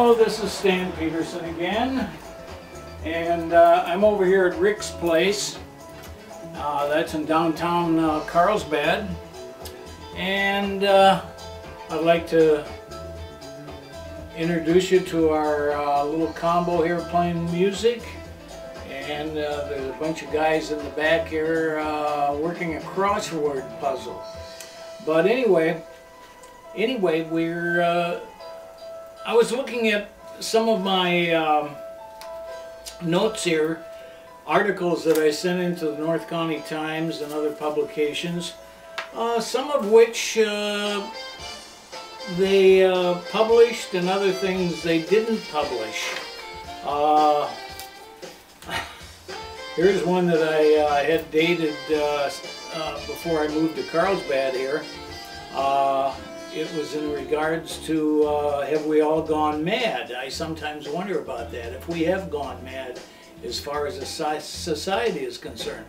Hello, this is Stan Peterson again, and I'm over here at Rick's place. That's in downtown Carlsbad, and I'd like to introduce you to our little combo here playing music. And there's a bunch of guys in the back here working a crossword puzzle. But anyway, I was looking at some of my notes here, articles that I sent into the North County Times and other publications, some of which they published and other things they didn't publish. Here's one that I had dated before I moved to Carlsbad here. It was in regards to have we all gone mad? I sometimes wonder about that, if we have gone mad as far as the society is concerned.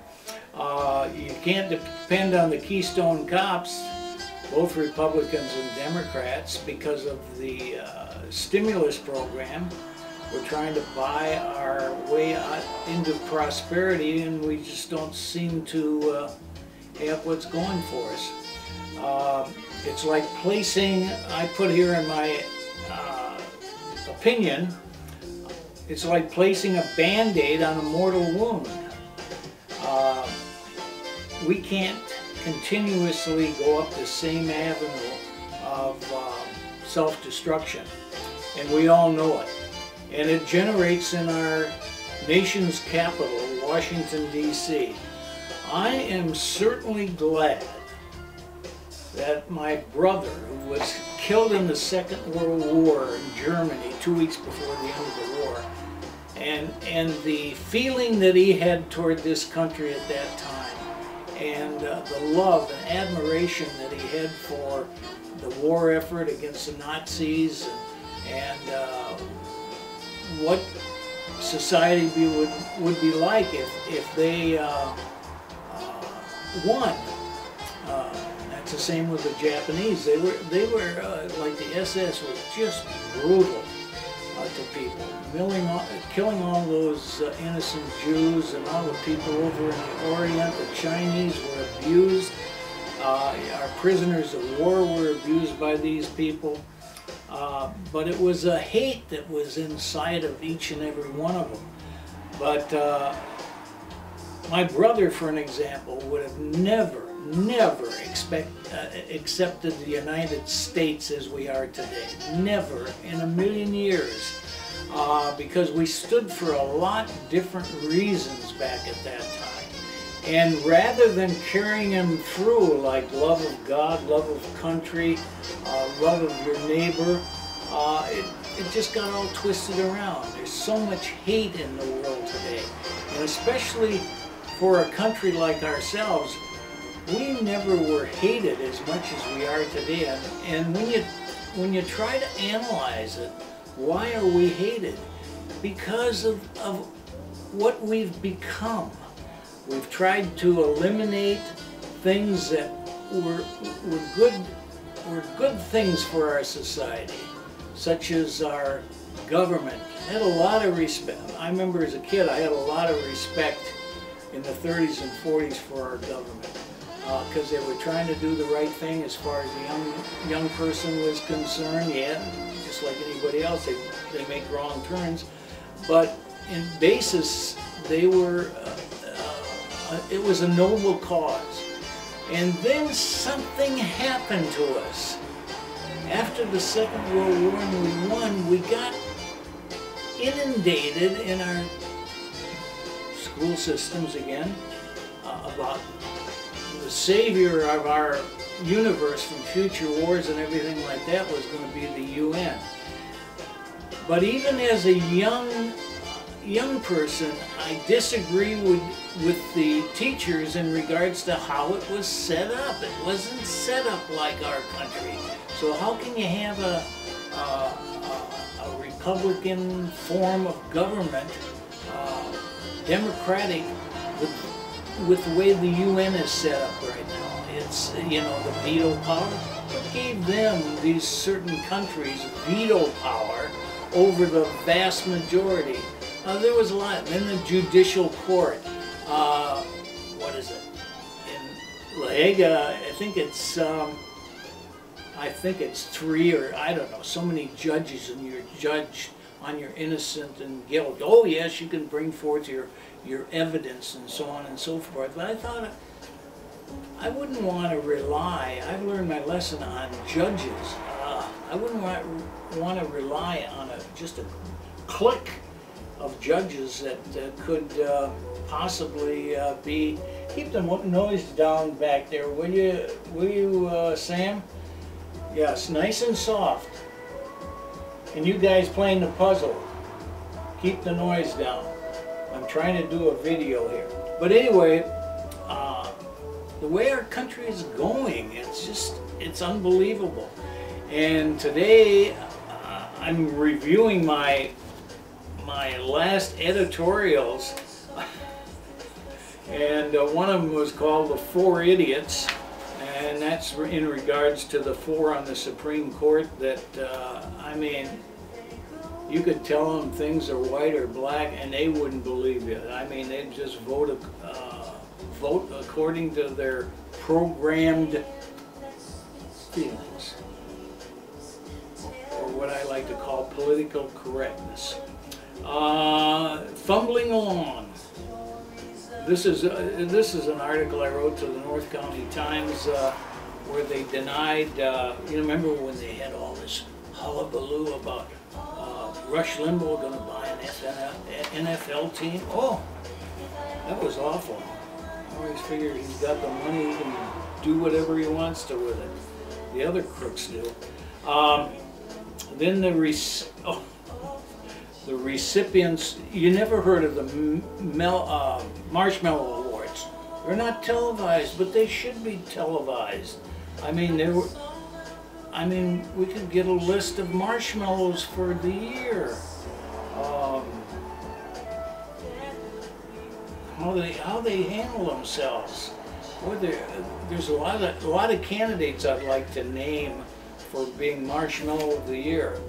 You can't depend on the Keystone Cops, both Republicans and Democrats, because of the stimulus program. We're trying to buy our way out into prosperity, and we just don't seem to have what's going for us. It's like placing, I put here in my opinion, it's like placing a Band-Aid on a mortal wound. We can't continuously go up the same avenue of self-destruction, and we all know it. And it generates in our nation's capital, Washington, D.C. I am certainly glad that my brother, who was killed in the Second World War in Germany 2 weeks before the end of the war, and the feeling that he had toward this country at that time, and the love and admiration that he had for the war effort against the Nazis, and what society would be like if they won. That's the same with the Japanese. They were like the SS was just brutal to people, killing all those innocent Jews and all the people over in the Orient. The Chinese were abused. Our prisoners of war were abused by these people. But it was a hate that was inside of each and every one of them. But my brother, for an example, would have never accepted the United States as we are today. Never in a million years. Because we stood for a lot different reasons back at that time. And rather than carrying him through like love of God, love of country, love of your neighbor, it just got all twisted around. There's so much hate in the world today. And especially for a country like ourselves, we never were hated as much as we are today. And when you try to analyze it, why are we hated? Because of what we've become. We've tried to eliminate things that were good things for our society, such as our government. I had a lot of respect. I remember as a kid I had a lot of respect in the 30s and 40s for our government, because they were trying to do the right thing as far as the young person was concerned. Yeah, just like anybody else, they make wrong turns, but in basis they were. It was a noble cause. And then something happened to us. After the Second World War and we won, we got inundated in our school systems again about the savior of our universe from future wars and everything like that was going to be the UN. But even as a young person, I disagree with the teachers in regards to how it was set up. It wasn't set up like our country. So how can you have a Republican form of government, democratic, with the way the UN is set up right now? It's, you know, the veto power. What gave them, these certain countries, veto power over the vast majority. There was a lot. Then the judicial court. What is it? In La Haga, I think it's 3 or I don't know, so many judges, and you're judged on your innocence and guilt. Oh yes, you can bring forth your evidence and so on and so forth. But I thought I wouldn't want to rely. I've learned my lesson on judges. I wouldn't want to rely on just a clique of judges that could possibly be. Keep the noise down back there, will you, Sam? Yes, nice and soft. And you guys playing the puzzle, keep the noise down. I'm trying to do a video here. But anyway, the way our country is going, it's unbelievable. And today, I'm reviewing my last editorials, and one of them was called The 4 Idiots, and that's in regards to the 4 on the Supreme Court that, I mean, you could tell them things are white or black and they wouldn't believe it. I mean, they'd just vote according to their programmed feelings, or what I like to call political correctness. Fumbling along. This is an article I wrote to the North County Times where they denied. You remember when they had all this hullabaloo about Rush Limbaugh going to buy an NFL team? Oh, that was awful. I always figured he's got the money, he can do whatever he wants to with it. The other crooks do. Then the recipients, you never heard of the Marshmallow Awards. They're not televised, but they should be televised. I mean, we could get a list of marshmallows for the year. How they handle themselves. Boy, there's a lot of candidates I'd like to name for being Marshmallow of the Year.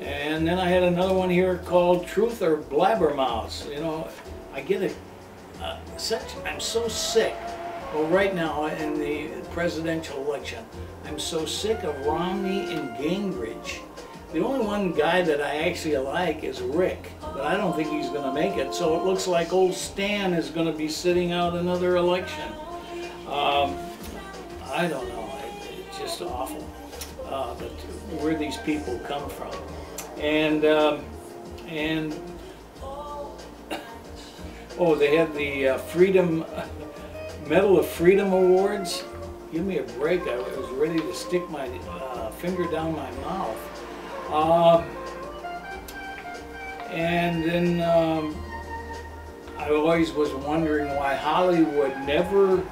And then I had another one here called Truth or Blabbermouths. You know, I get I'm so sick. Well, right now in the presidential election, I'm so sick of Romney and Gingrich. The only one guy that I actually like is Rick, but I don't think he's going to make it. So it looks like old Stan is going to be sitting out another election. I don't know. It's just awful. But where these people come from. And oh, they had the Medal of Freedom Awards. Give me a break. I was ready to stick my finger down my mouth. And then I always was wondering why Hollywood never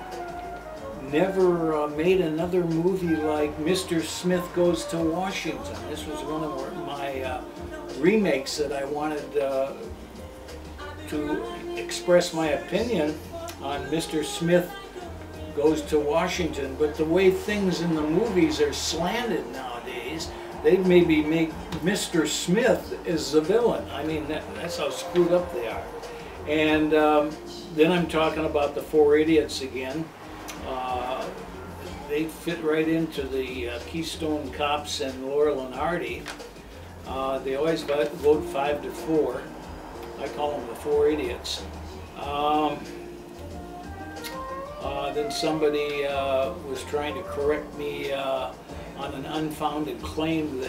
made another movie like Mr. Smith Goes to Washington. This was one of my remakes that I wanted to express my opinion on Mr. Smith Goes to Washington. But the way things in the movies are slanted nowadays, they'd maybe make Mr. Smith as the villain. I mean, that's how screwed up they are. And then I'm talking about the 4 Idiots again. They fit right into the Keystone Cops and Laurel and Hardy. They always vote 5-4. I call them the 4 Idiots. Then somebody was trying to correct me on an unfounded claim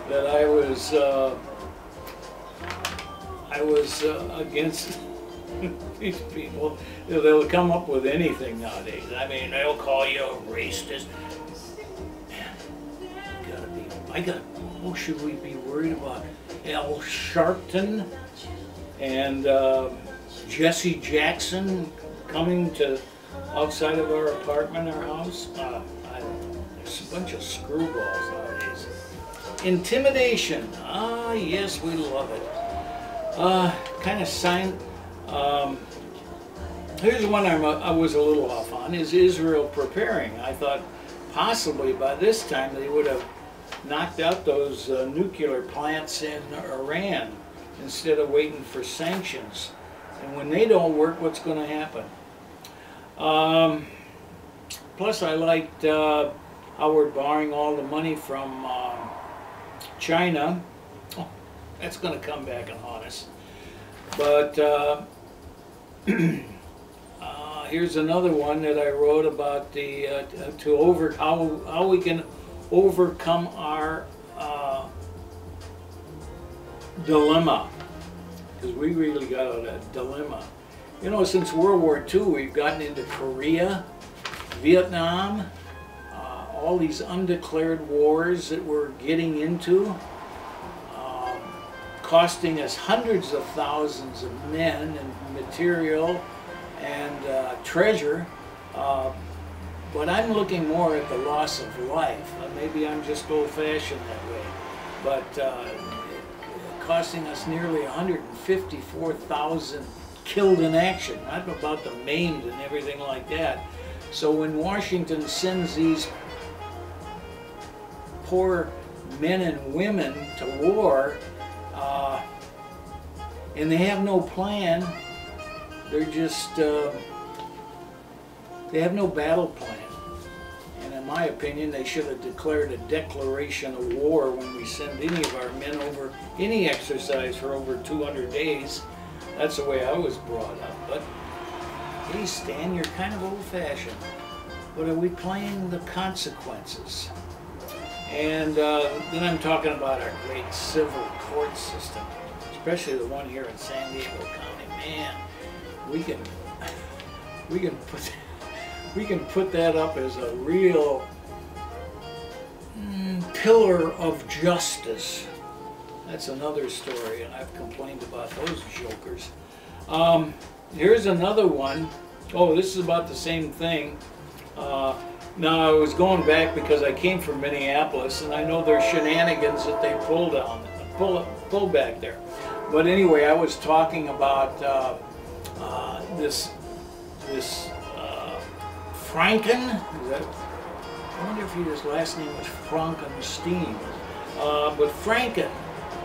that I was against these people. They'll come up with anything nowadays. I mean, they'll call you a racist. Oh, should we be worried about Al Sharpton and Jesse Jackson coming to outside of our apartment, our house? I don't know. There's a bunch of screwballs nowadays. Intimidation. Ah, yes, we love it. Kind of sign. Here's one I was a little off on. Is Israel preparing? I thought possibly by this time they would have knocked out those nuclear plants in Iran instead of waiting for sanctions. And when they don't work, what's going to happen? Plus, I liked how we're borrowing all the money from China. Oh, that's going to come back and haunt us. But here's another one that I wrote about the how we can overcome our dilemma, because we really got a dilemma. You know, since World War II, we've gotten into Korea, Vietnam, all these undeclared wars that we're getting into, costing us hundreds of thousands of men and material and treasure. But I'm looking more at the loss of life. Maybe I'm just old-fashioned that way. But costing us nearly 154,000 killed in action, not about the maimed and everything like that. So when Washington sends these poor men and women to war, and they have no plan, they're just, they have no battle plan. And in my opinion, they should have declared a declaration of war when we send any of our men over any exercise for over 200 days. That's the way I was brought up. But, hey Stan, you're kind of old-fashioned. But are we playing the consequences? And then I'm talking about our great civil court system, especially the one here in San Diego County. Man, we can put that up as a real pillar of justice. That's another story, and I've complained about those jokers. Here's another one. Oh, this is about the same thing. Now, I was going back because I came from Minneapolis, and I know there's shenanigans that they pull back there. But anyway, I was talking about this Franken. I wonder if his last name was Frankenstein. But Franken,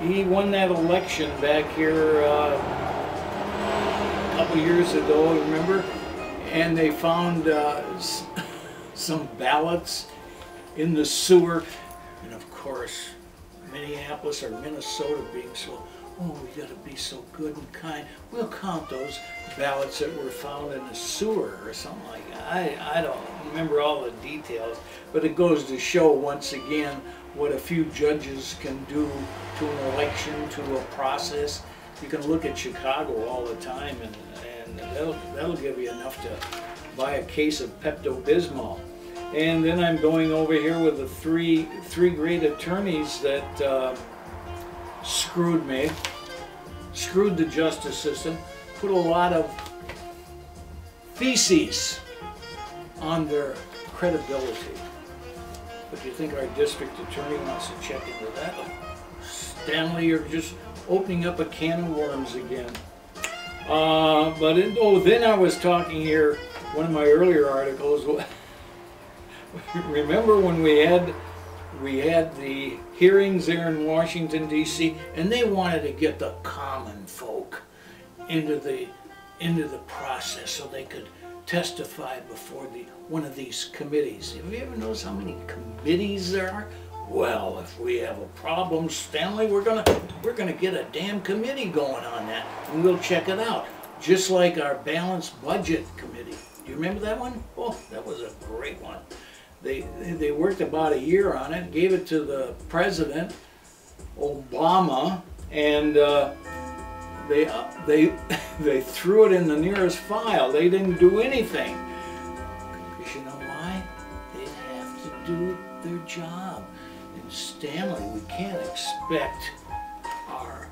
he won that election back here a couple years ago, remember? And they found some ballots in the sewer. And of course, Minneapolis or Minnesota being so, oh, we gotta be so good and kind. We'll count those ballots that were found in the sewer or something like that. I don't remember all the details, but it goes to show once again what a few judges can do to an election, to a process. You can look at Chicago all the time, and that'll give you enough to buy a case of Pepto-Bismol. And then I'm going over here with the three great attorneys that screwed me, screwed the justice system, put a lot of feces on their credibility. But do you think our district attorney wants to check into that? Stanley, you're just opening up a can of worms again. Then I was talking here, one of my earlier articles, remember when we had the hearings there in Washington, D.C., and they wanted to get the common folk into the process so they could testify before one of these committees. Have you ever noticed how many committees there are? Well, if we have a problem, Stanley, we're gonna get a damn committee going on that, and we'll check it out. Just like our balanced budget committee. Do you remember that one? Oh, that was a great one. They worked about a year on it, gave it to the president, Obama, and they threw it in the nearest file. They didn't do anything. Because you know why? They'd have to do their job. And Stanley, we can't expect our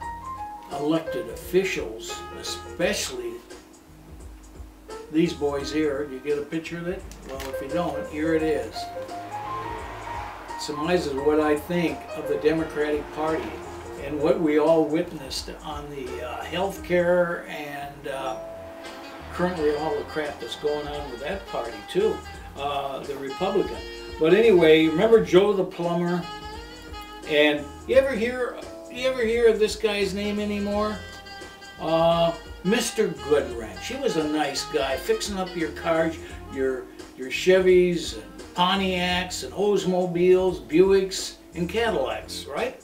elected officials, especially these boys here. Do you get a picture of it? Well, if you don't, here it is. It surmises what I think of the Democratic Party and what we all witnessed on the health care and currently all the crap that's going on with that party too, the Republican. But anyway, remember Joe the plumber? And you ever hear of this guy's name anymore? Mr. Goodwrench. He was a nice guy, fixing up your cars, your Chevys and Pontiacs and Oldsmobiles, Buicks and Cadillacs, right?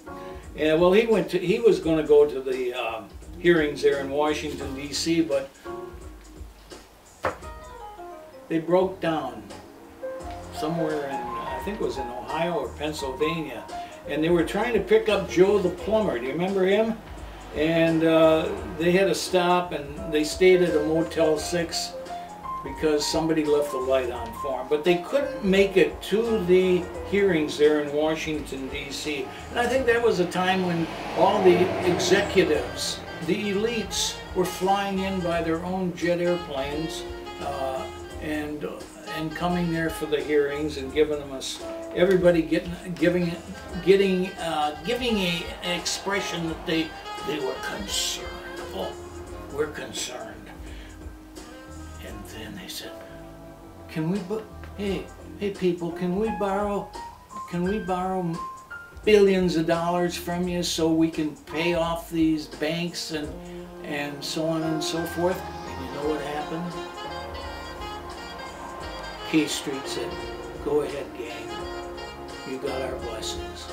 And well, he was going to go to the hearings there in Washington D.C., but they broke down somewhere in, I think it was in Ohio or Pennsylvania, and they were trying to pick up Joe the plumber. Do you remember him? And they had to stop, and they stayed at a Motel 6 because somebody left the light on for them. But they couldn't make it to the hearings there in Washington, D.C. And I think that was a time when all the executives, the elites, were flying in by their own jet airplanes and coming there for the hearings and giving them everybody giving an expression that they were concerned. Oh, we're concerned. And then they said, "Can we? Hey people, can we borrow billions of dollars from you so we can pay off these banks and so on and so forth?" And you know what happened? K Street said, "Go ahead, gang. You got our blessings."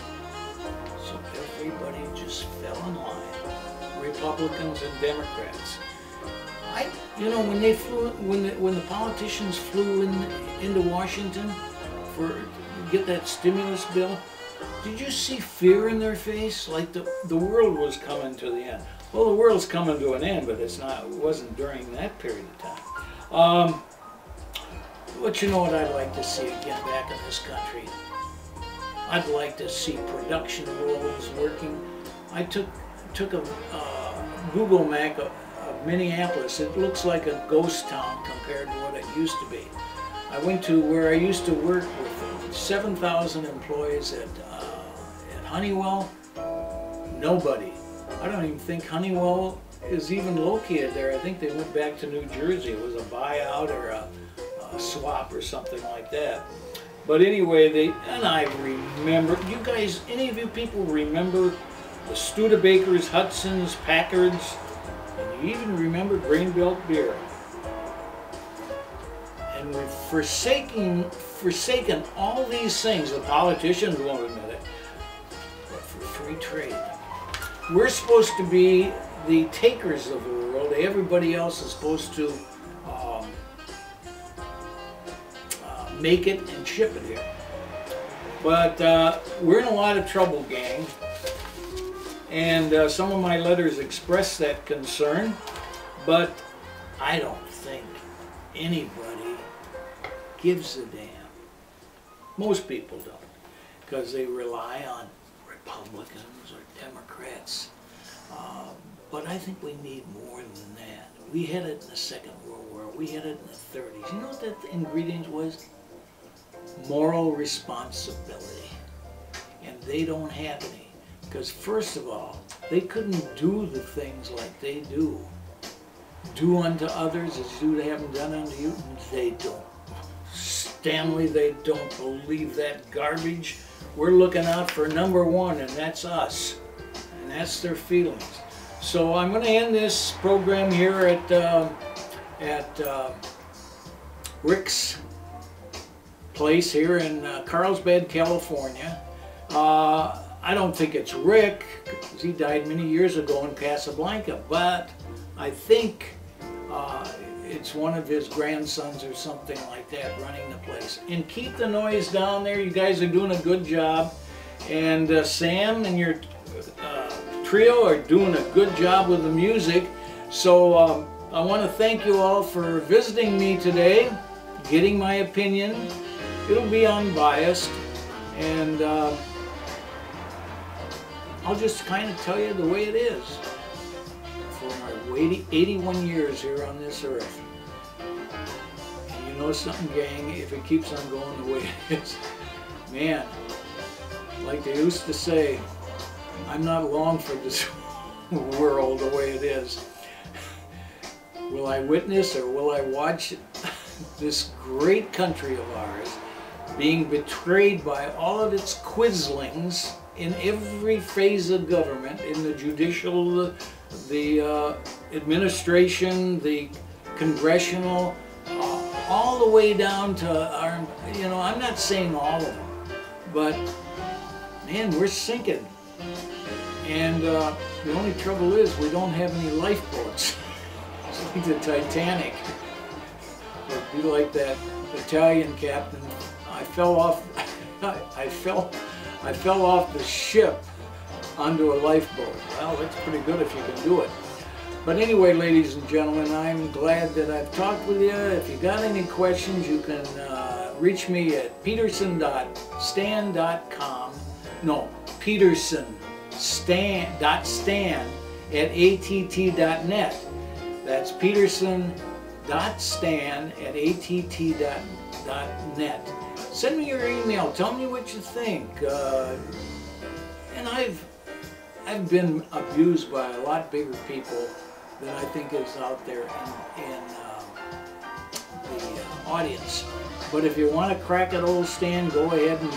So everybody just fell in line. Republicans and Democrats. When they flew, when the politicians flew into Washington to get that stimulus bill, did you see fear in their face? Like the world was coming to the end. Well, the world's coming to an end, but it wasn't during that period of time. But you know what I'd like to see again back in this country? I'd like to see production roles working. I took a Google map of Minneapolis. It looks like a ghost town compared to what it used to be. I went to where I used to work with 7,000 employees at Honeywell. Nobody. I don't even think Honeywell is even located there. I think they went back to New Jersey. It was a buyout or a swap or something like that. But anyway, and I remember, you guys, any of you people remember the Studebakers, Hudsons, Packards, and you even remember Grain-Belt beer. And we've forsaken all these things. The politicians won't admit it, but for free trade. We're supposed to be the takers of the world. Everybody else is supposed to make it and ship it here. But we're in a lot of trouble, gang. And some of my letters express that concern, but I don't think anybody gives a damn. Most people don't, because they rely on Republicans or Democrats. But I think we need more than that. We had it in the Second World War. We had it in the 30s. You know what that ingredient was? Moral responsibility. And they don't have any. Because first of all, they couldn't do the things like they do. Do unto others as you haven't done unto you. They don't. Stanley, they don't believe that garbage. We're looking out for number one, and that's us. And that's their feelings. So I'm going to end this program here at Rick's place here in Carlsbad, California. I don't think it's Rick, because he died many years ago in Casablanca, but I think it's one of his grandsons or something like that running the place. And keep the noise down there. You guys are doing a good job. And Sam and your trio are doing a good job with the music. So I want to thank you all for visiting me today, getting my opinion. It'll be unbiased. And I'll just kind of tell you the way it is for my 81 years here on this earth. And you know something, gang, if it keeps on going the way it is, man, like they used to say, I'm not long for this world the way it is. Will I witness or will I watch this great country of ours being betrayed by all of its quislings in every phase of government, in the judicial, the administration, the congressional, all the way down to our, you know, I'm not saying all of them, but man, we're sinking. And the only trouble is we don't have any lifeboats. It's like the Titanic. It'd be like that Italian captain. I fell off. I fell off the ship onto a lifeboat. Well, that's pretty good if you can do it. But anyway, ladies and gentlemen, I'm glad that I've talked with you. If you got any questions, you can reach me at peterson.stan.com. No, peterson.stan@att.net. That's peterson.stan@att.net. Send me your email. Tell me what you think. And I've been abused by a lot bigger people than I think is out there in the audience. But if you want to crack at old Stan, go ahead and